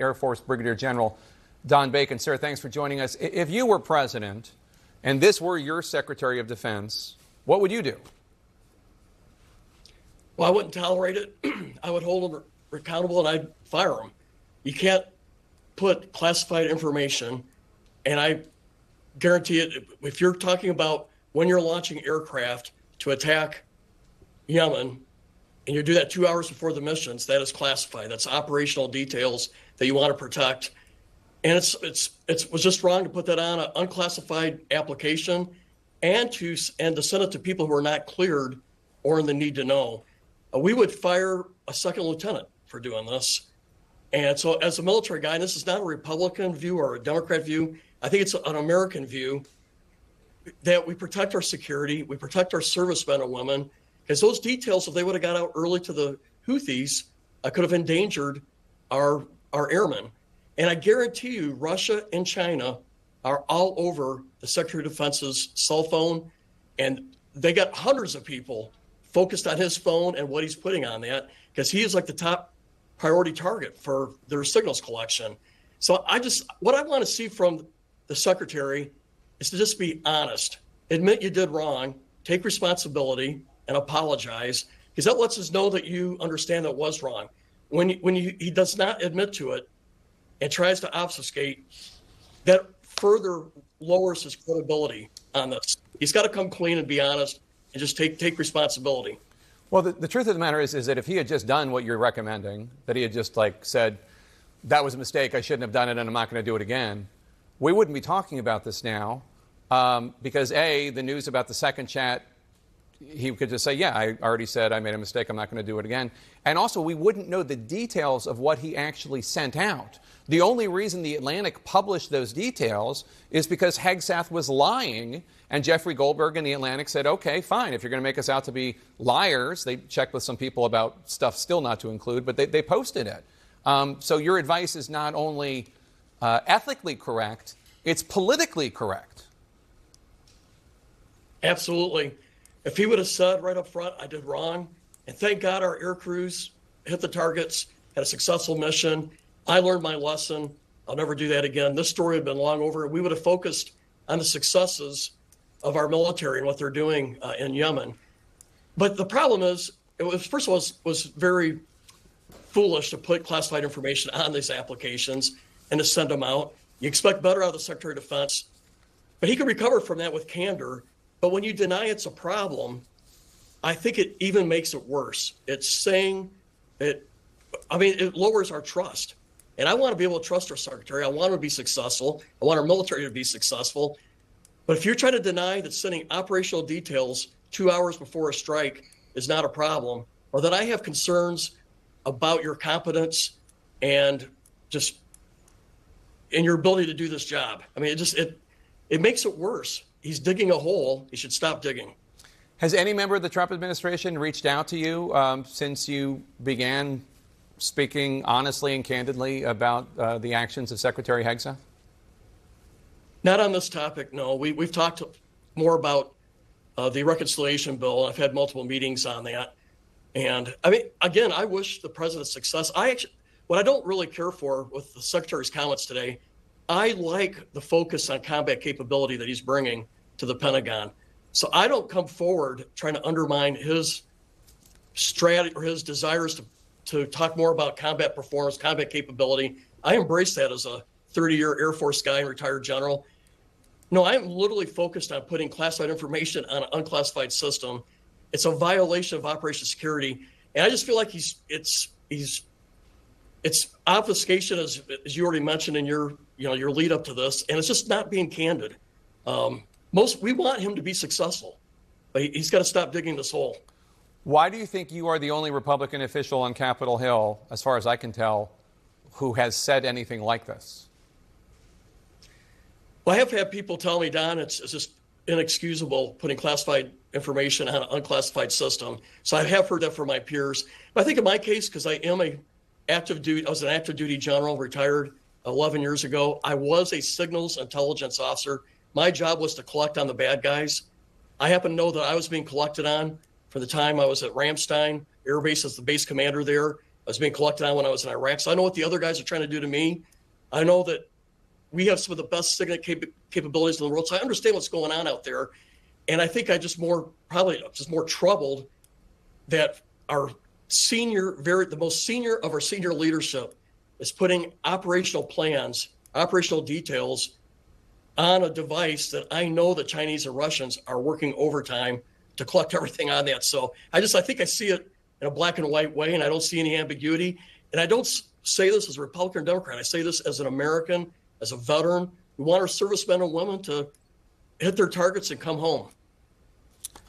Air Force Brigadier General Don Bacon. Sir, thanks for joining us. If you were president and this were your Secretary of Defense, what would you do? Well, I wouldn't tolerate it. I would hold them accountable and I'd fire them. You can't put classified information, and I guarantee it, if you're talking about when you're launching aircraft to attack Yemen, and you do that 2 hours before the missions, that is classified. That's operational details that you want to protect. And it was just wrong to put that on an unclassified application and to send it to people who are not cleared or in the need to know. We would fire a second lieutenant for doing this. And so as a military guy, and this is not a Republican view or a Democrat view, I think it's an American view, that we protect our security, we protect our servicemen and women, because those details, if they would have got out early to the Houthis, could have endangered our airmen. And I guarantee you, Russia and China are all over the Secretary of Defense's cell phone, and they got hundreds of people focused on his phone and what he's putting on that, because he is like the top priority target for their signals collection. So what I want to see from the Secretary is to just be honest, admit you did wrong, take responsibility, and apologize, because that lets us know that you understand that it was wrong. When he does not admit to it and tries to obfuscate, that further lowers his credibility on this. He's got to come clean and be honest and just take responsibility. Well, the truth of the matter is that if he had just done what you're recommending, that he had just said, that was a mistake, I shouldn't have done it, and I'm not going to do it again, we wouldn't be talking about this now, because A, the news about the second chat, he could just say, yeah, I already said I made a mistake, I'm not going to do it again. And also, we wouldn't know the details of what he actually sent out. The only reason the Atlantic published those details is because Hegseth was lying, and Jeffrey Goldberg in the Atlantic said, okay, fine, if you're going to make us out to be liars. They checked with some people about stuff still not to include, but they posted it. So your advice is not only ethically correct, it's politically correct. Absolutely. If he would have said right up front, I did wrong, and thank God our air crews hit the targets, had a successful mission, I learned my lesson, I'll never do that again. This story had been long over. We would have focused on the successes of our military and what they're doing in Yemen. But the problem is, first of all, it was very foolish to put classified information on these applications and to send them out. You expect better out of the Secretary of Defense, but he could recover from that with candor. But when you deny it's a problem, I think it even makes it worse. It's saying that, it lowers our trust. And I want to be able to trust our Secretary. I want him to be successful. I want our military to be successful. But if you're trying to deny that sending operational details 2 hours before a strike is not a problem, or that I have concerns about your competence and just in your ability to do this job, it makes it worse. He's digging a hole. He should stop digging. Has any member of the Trump administration reached out to you since you began speaking honestly and candidly about the actions of Secretary Hegseth? Not on this topic, no. We've talked more about the reconciliation bill. I've had multiple meetings on that. And again, I wish the president success. What I don't really care for with the Secretary's comments today, I like the focus on combat capability that he's bringing to the Pentagon. So I don't come forward trying to undermine his strategy or his desires to talk more about combat performance, combat capability. I embrace that as a 30-year Air Force guy and retired general. No, I'm literally focused on putting classified information on an unclassified system. It's a violation of operational security. And I just feel like it's obfuscation, as you already mentioned in your lead up to this, and it's just not being candid. We want him to be successful, but he's got to stop digging this hole. Why do you think you are the only Republican official on Capitol Hill, as far as I can tell, who has said anything like this? Well, I have had people tell me, Don, it's just inexcusable putting classified information on an unclassified system. So I have heard that from my peers. But I think in my case, because I was an active duty general, retired 11 years ago. I was a signals intelligence officer. My job was to collect on the bad guys. I happen to know that I was being collected on for the time I was at Ramstein Air Base as the base commander there. was being collected on when I was in Iraq. So I know what the other guys are trying to do to me. I know that we have some of the best signet capabilities in the world. So I understand what's going on out there. And I think probably more troubled that our the most senior of our senior leadership is putting operational plans, operational details on a device that I know the Chinese and Russians are working overtime to collect everything on that. So I think I see it in a black and white way, and I don't see any ambiguity. And I don't say this as a Republican or Democrat. I say this as an American, as a veteran. We want our servicemen and women to hit their targets and come home.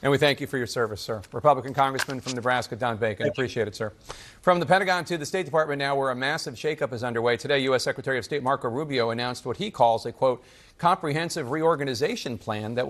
And we thank you for your service, sir. Republican Congressman from Nebraska, Don Bacon. Appreciate it, sir. From the Pentagon to the State Department now, where a massive shakeup is underway. Today, U.S. Secretary of State Marco Rubio announced what he calls a, quote, comprehensive reorganization plan that